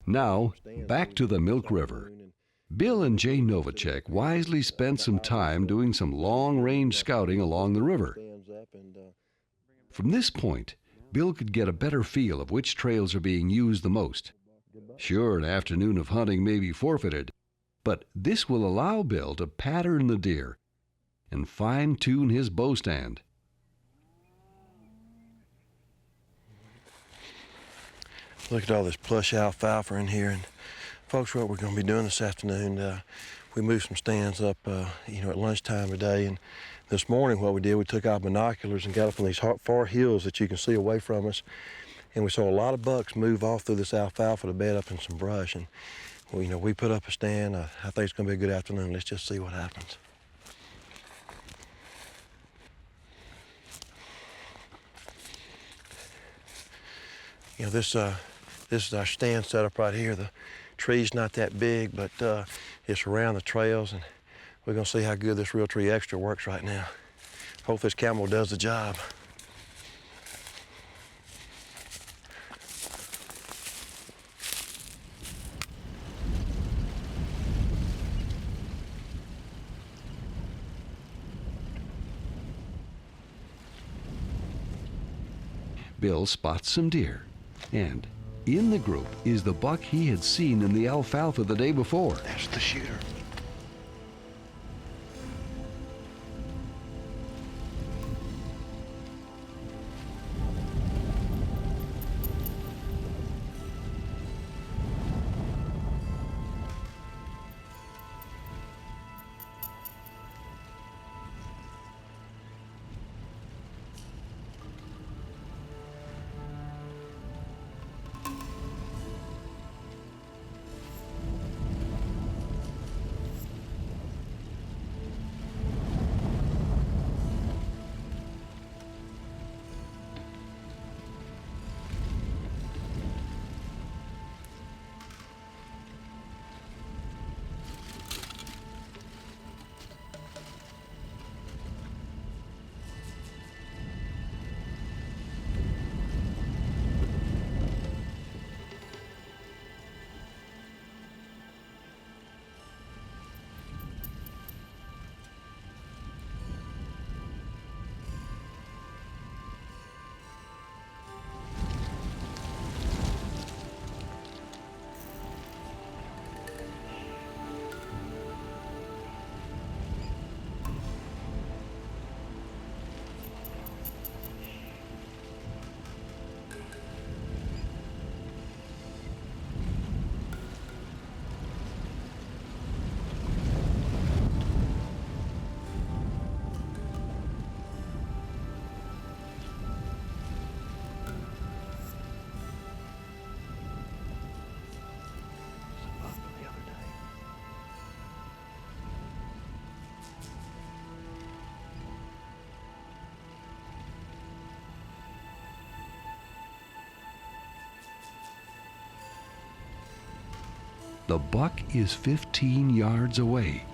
Now, back to the Milk River. Bill and Jay Novacek wisely spent some time doing some long-range scouting along the river. From this point, Bill could get a better feel of which trails are being used the most. Sure, an afternoon of hunting may be forfeited, but this will allow Bill to pattern the deer and fine-tune his bow stand. Look at all this plush alfalfa in here, and folks, what we're going to be doing this afternoon, we moved some stands up, at lunchtime today, and this morning what we did, we took our binoculars and got up on these far hills that you can see away from us, and we saw a lot of bucks move off through this alfalfa to bed up in some brush, and we put up a stand. I think it's going to be a good afternoon. Let's just see what happens. This is our stand setup right here. The tree's not that big, but it's around the trails, and we're gonna see how good this Realtree Extra works right now. Hope this camel does the job. Bill spots some deer, and in the group is the buck he had seen in the alfalfa the day before. That's the shooter. The buck is 15 yards away.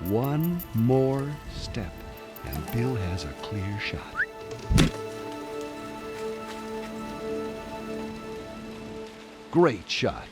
One more step, and Bill has a clear shot. Great shot.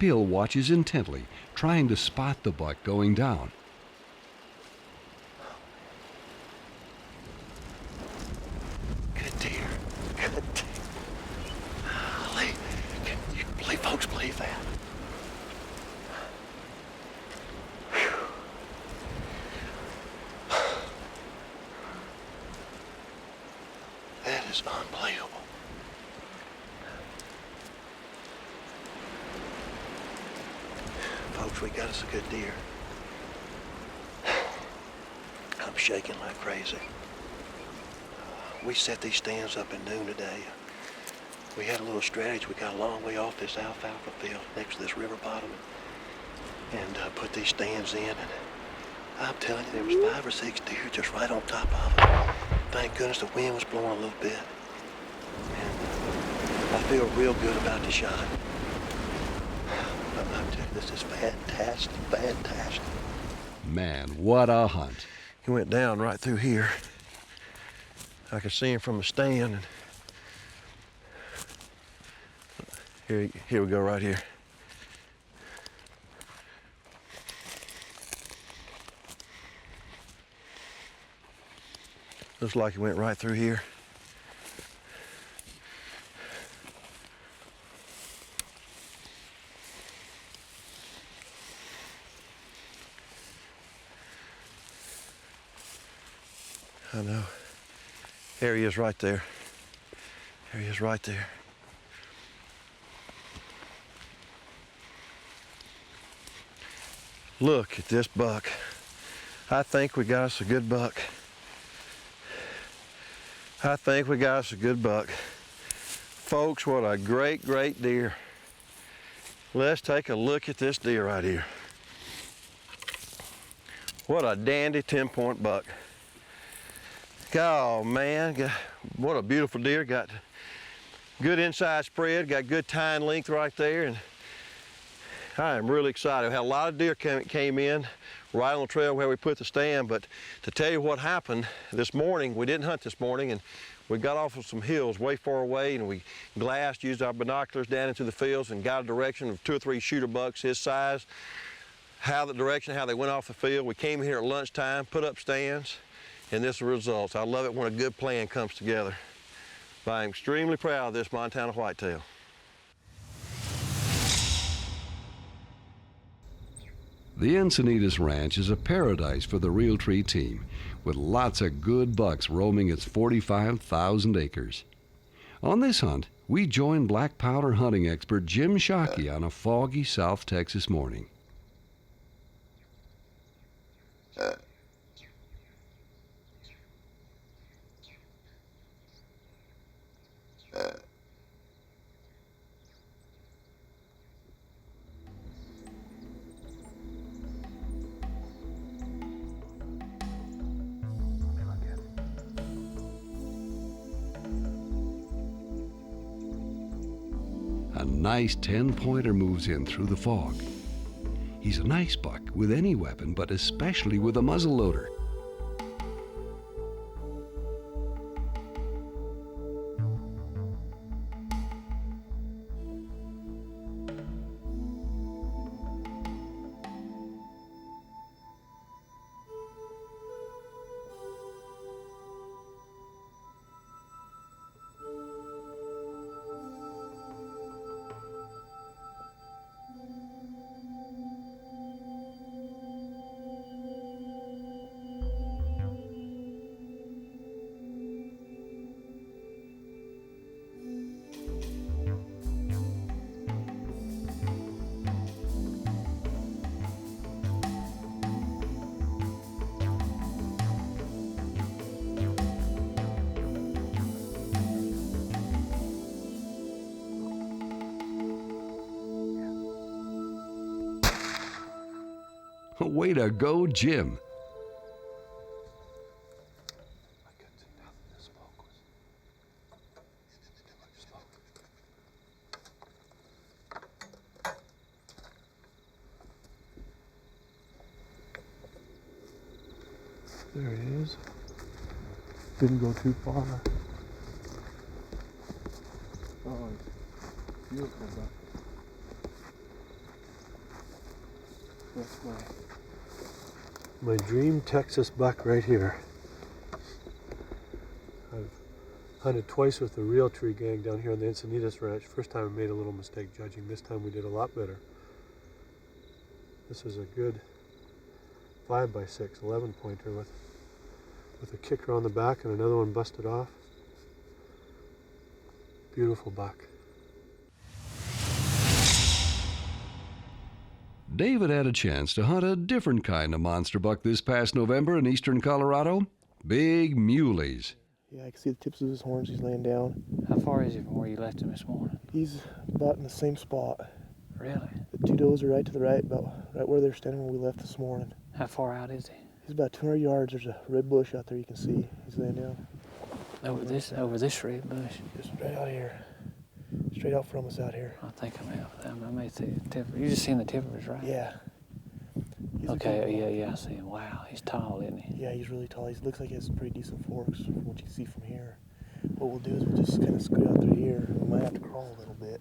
Bill watches intently, trying to spot the buck going down. Good deer. Good deer. Can you believe, folks believe that? Whew. That is unbelievable. Folks, we got us a good deer. I'm shaking like crazy. We set these stands up at noon today. We had a little strategy. We got a long way off this alfalfa field next to this river bottom and put these stands in. And I'm telling you, there was 5 or 6 deer just right on top of them. Thank goodness the wind was blowing a little bit. And I feel real good about the shot. I'm telling you, this is fantastic, fantastic. Man, what a hunt. He went down right through here. I could see him from the stand. And here we go right here. Looks like he went right through here. I know. There he is right there. There he is right there. Look at this buck. I think we got us a good buck. I think we got us a good buck. Folks, what a great, great deer. Let's take a look at this deer right here. What a dandy 10-point buck. Oh man, what a beautiful deer. Got good inside spread, got good tine length right there, and I am really excited. We had a lot of deer came in right on the trail where we put the stand, but to tell you what happened this morning, we didn't hunt this morning, and we got off of some hills way far away, and we glassed, used our binoculars down into the fields and got a direction of 2 or 3 shooter bucks his size, how they went off the field. We came here at lunchtime, put up stands, and this is the results. I love it when a good plan comes together. But I'm extremely proud of this Montana whitetail. The Encinitas Ranch is a paradise for the Realtree team, with lots of good bucks roaming its 45,000 acres. On this hunt, we join black powder hunting expert Jim Shockey on a foggy South Texas morning. A nice 10-pointer moves in through the fog. He's a nice buck with any weapon, but especially with a muzzleloader. Way to go, Jim. There he is. Didn't go too far. Oh, it's beautiful buck. That's my dream Texas buck right here. I've hunted twice with the Realtree gang down here on the Encinitas Ranch. First time I made a little mistake judging. This time we did a lot better. This is a good 5x6 11 pointer with a kicker on the back and another one busted off. Beautiful buck. David had a chance to hunt a different kind of monster buck this past November in eastern Colorado. Big muleys. Yeah, I can see the tips of his horns. He's laying down. How far is he from where you left him this morning? He's about in the same spot. Really? The two does are right to the right, about right where they're standing when we left this morning. How far out is he? He's about 200 yards. There's a red bush out there you can see. He's laying down. Over this red bush? Just right out here. Straight out from us out here. I think I may see the tip. You just seen the tip of his right? Yeah. He's Okay, yeah, I see him. Wow, he's tall, isn't he? Yeah, he's really tall. He looks like he has pretty decent forks from what you can see from here. What we'll do is we'll just kind of scoot out through here. We might have to crawl a little bit.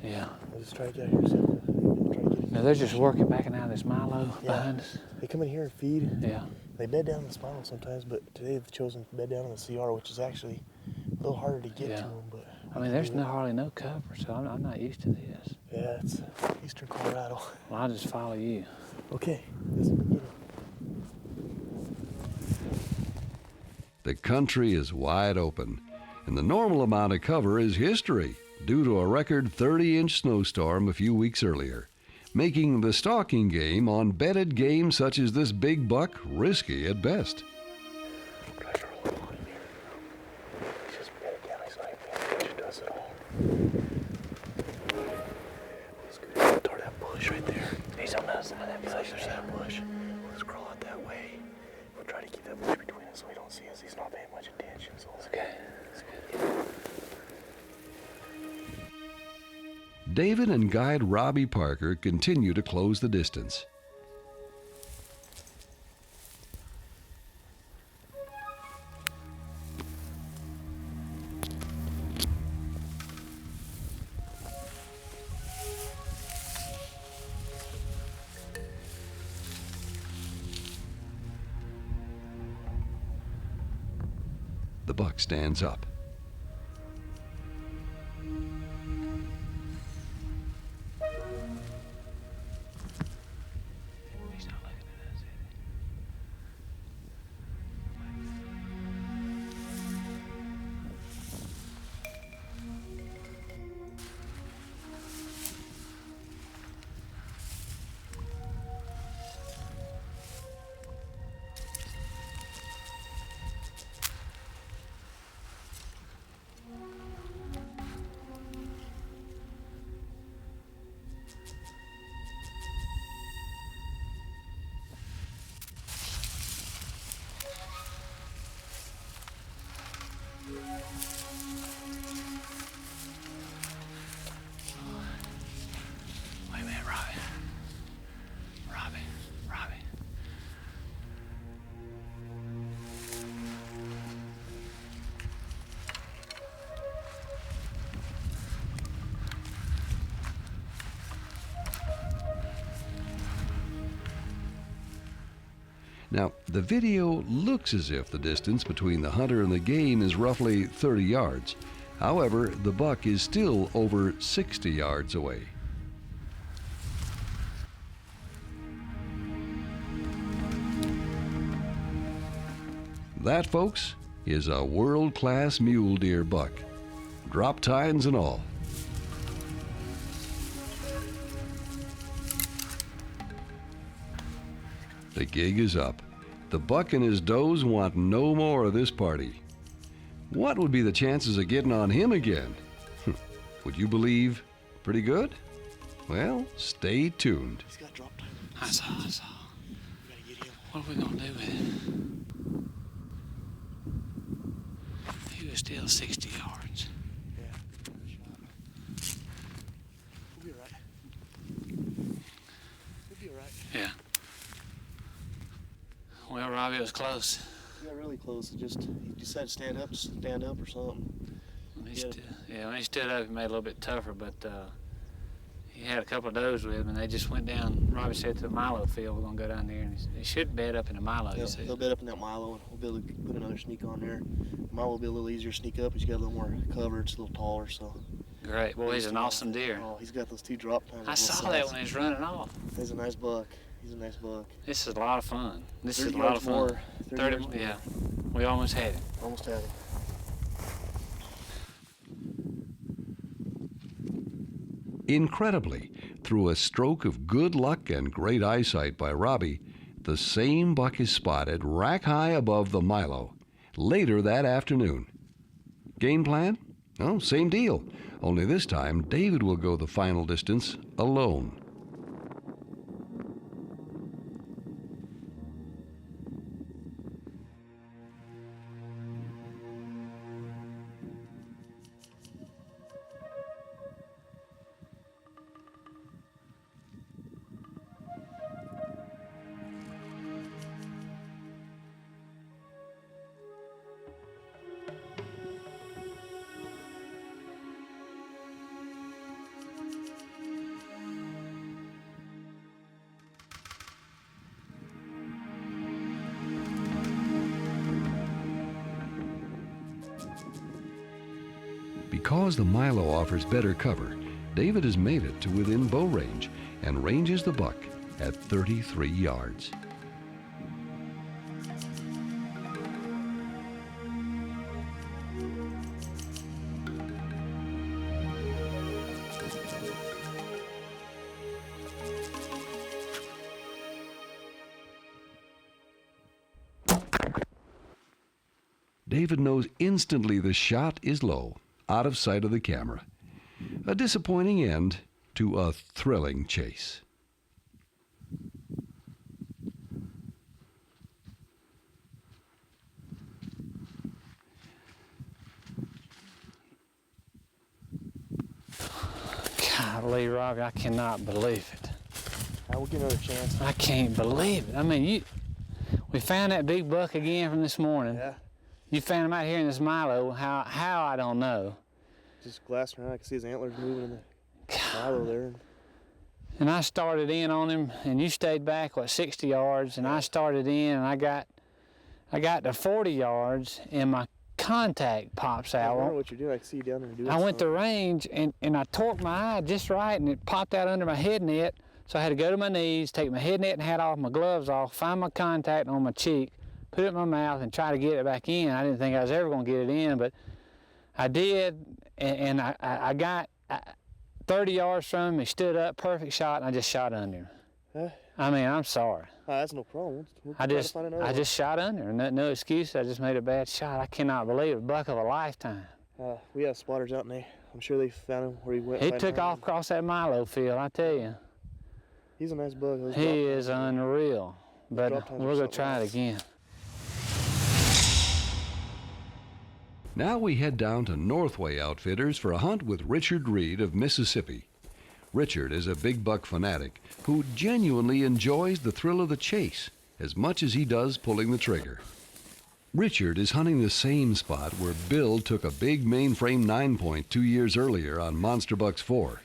Yeah. We'll just try to get out here. We'll try to get Now they're just working back and out of this Milo behind us. They come in here and feed. Yeah. They bed down in the spinal sometimes, but today they've chosen to bed down in the CR, which is actually a little harder to get to them. But I mean, there's hardly no cover, so I'm not used to this. yeah, it's eastern Colorado. Well, I'll just follow you. Okay, let's get him. The country is wide open, and the normal amount of cover is history due to a record 30-inch snowstorm a few weeks earlier, making the stalking game on bedded game such as this big buck risky at best. Try to roll on him here. He's just bedded down. He's not even paying attention to us at all. Let's go toward that bush right there. He's on the other side of that bush. There's that bush. Let's crawl out that way. We'll try to keep that bush between us so he don't see us. He's not paying much attention. So Okay. David and guide Robbie Parker continue to close the distance. The buck stands up. He's not looking at us, is Wait a minute, Robbie. Now, the video looks as if the distance between the hunter and the game is roughly 30 yards. However, the buck is still over 60 yards away. That, folks, is a world-class mule deer buck. Drop tines and all. The gig is up. The buck and his does want no more of this party. What would be the chances of getting on him again? Would you believe pretty good? Well, stay tuned. he's got dropped. I saw. We gotta get him. What are we gonna do with him? He was still 60 yards. Yeah. We'll be alright. We'll be alright. Yeah. Well, Robbie, it was close. He got really close. He decided to stand up or something. When he stood up, he made it a little bit tougher, but he had a couple of does with him, and they just went down. Robbie said to the Milo field, we're going to go down there, and he should bed up in the Milo. Yeah, he'll bed up in that Milo, and we'll be able to put another sneak on there. Milo will be a little easier to sneak up, but you got a little more cover. It's a little taller, so. Great. Boy, he's an awesome deer. Oh, he's got those 2 drop times. I saw that when he was running off. He's a nice buck. He's a nice buck. This is a lot of fun. This is a 30 lot of fun. more. 30 more, yeah. We almost had it. Almost had it. Incredibly, through a stroke of good luck and great eyesight by Robbie, the same buck is spotted rack high above the Milo later that afternoon. Game plan? Oh, same deal. Only this time, David will go the final distance alone. Because the Milo offers better cover, David has made it to within bow range and ranges the buck at 33 yards. David knows instantly the shot is low, out of sight of the camera. A disappointing end to a thrilling chase. Golly, Robbie, I cannot believe it. I will get another chance. I can't believe it. I mean, we found that big buck again from this morning. Yeah. You found him out here in this Milo. How I don't know. Just glassing around. I can see his antlers moving in the Milo there. And I started in on him, and you stayed back, 60 yards, and I started in, and I got to 40 yards, and my contact pops I out. don't know what you're doing. I can see you down there doing I went to something. range, and I torqued my eye just right, and it popped out under my head net, so I had to go to my knees, take my head net and hat off, my gloves off, find my contact on my cheek, put it in my mouth, and try to get it back in. I didn't think I was ever going to get it in, but I did, and I got 30 yards from him. He stood up, perfect shot, and I just shot under him. Huh? I mean, I'm sorry. That's no problem. We'll I try to find another one. just shot under him. No excuse. I just made a bad shot. I cannot believe it. Buck of a lifetime. We have spotters out there. I'm sure they found him where he went. He right took behind off him. across that Milo field, I tell you. He's a nice buck. Those He drop is times are- unreal. But drop times we're are going to something try it else. again. Now we head down to Northway Outfitters for a hunt with Richard Reed of Mississippi. Richard is a big buck fanatic who genuinely enjoys the thrill of the chase as much as he does pulling the trigger. Richard is hunting the same spot where Bill took a big mainframe 9-point 2 years earlier on Monster Bucks 4.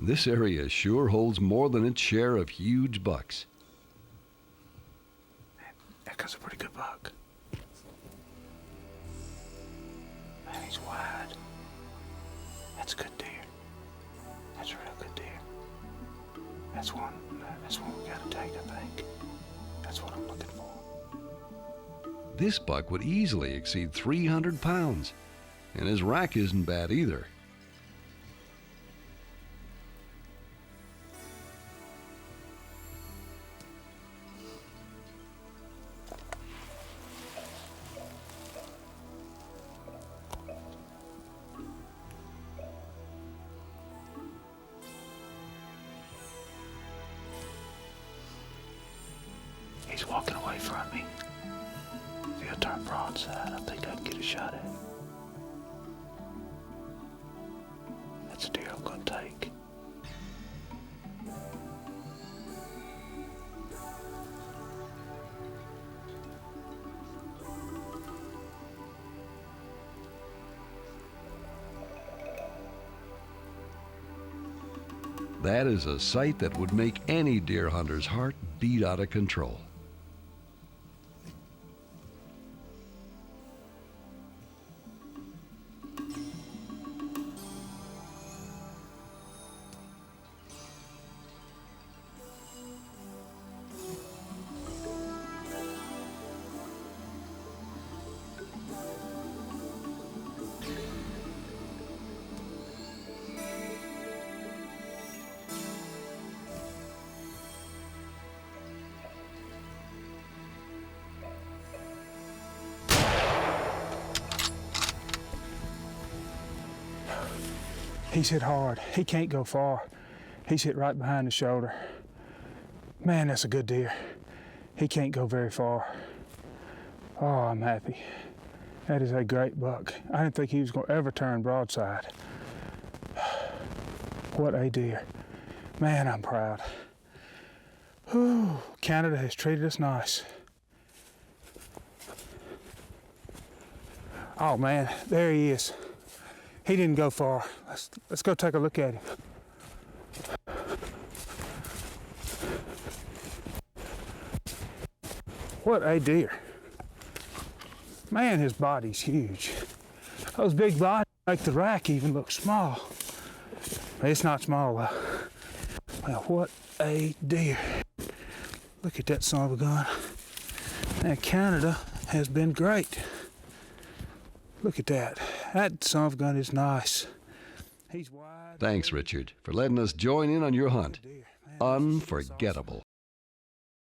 This area sure holds more than its share of huge bucks. That guy's a pretty good buck. Man, he's wide. That's a good deer. That's a real good deer. That's one we gotta take, I think. That's what I'm looking for. This buck would easily exceed 300 pounds, and his rack isn't bad either. me. If he'll turn broadside, I think I can get a shot at him. That's a deer I'm gonna take. That is a sight that would make any deer hunter's heart beat out of control. He's hit hard. He can't go far. He's hit right behind the shoulder. Man, that's a good deer. He can't go very far. Oh, I'm happy. That is a great buck. I didn't think he was going to ever turn broadside. What a deer. Man, I'm proud. Whew, Canada has treated us nice. Oh man, there he is. He didn't go far. Let's go take a look at him. What a deer. Man, his body's huge. Those big bodies make the rack even look small. It's not small though. Well, what a deer. Look at that son of a gun. And Canada has been great. Look at that. That son of a gun is nice. He's wide. Thanks, Richard, for letting us join in on your hunt. Unforgettable.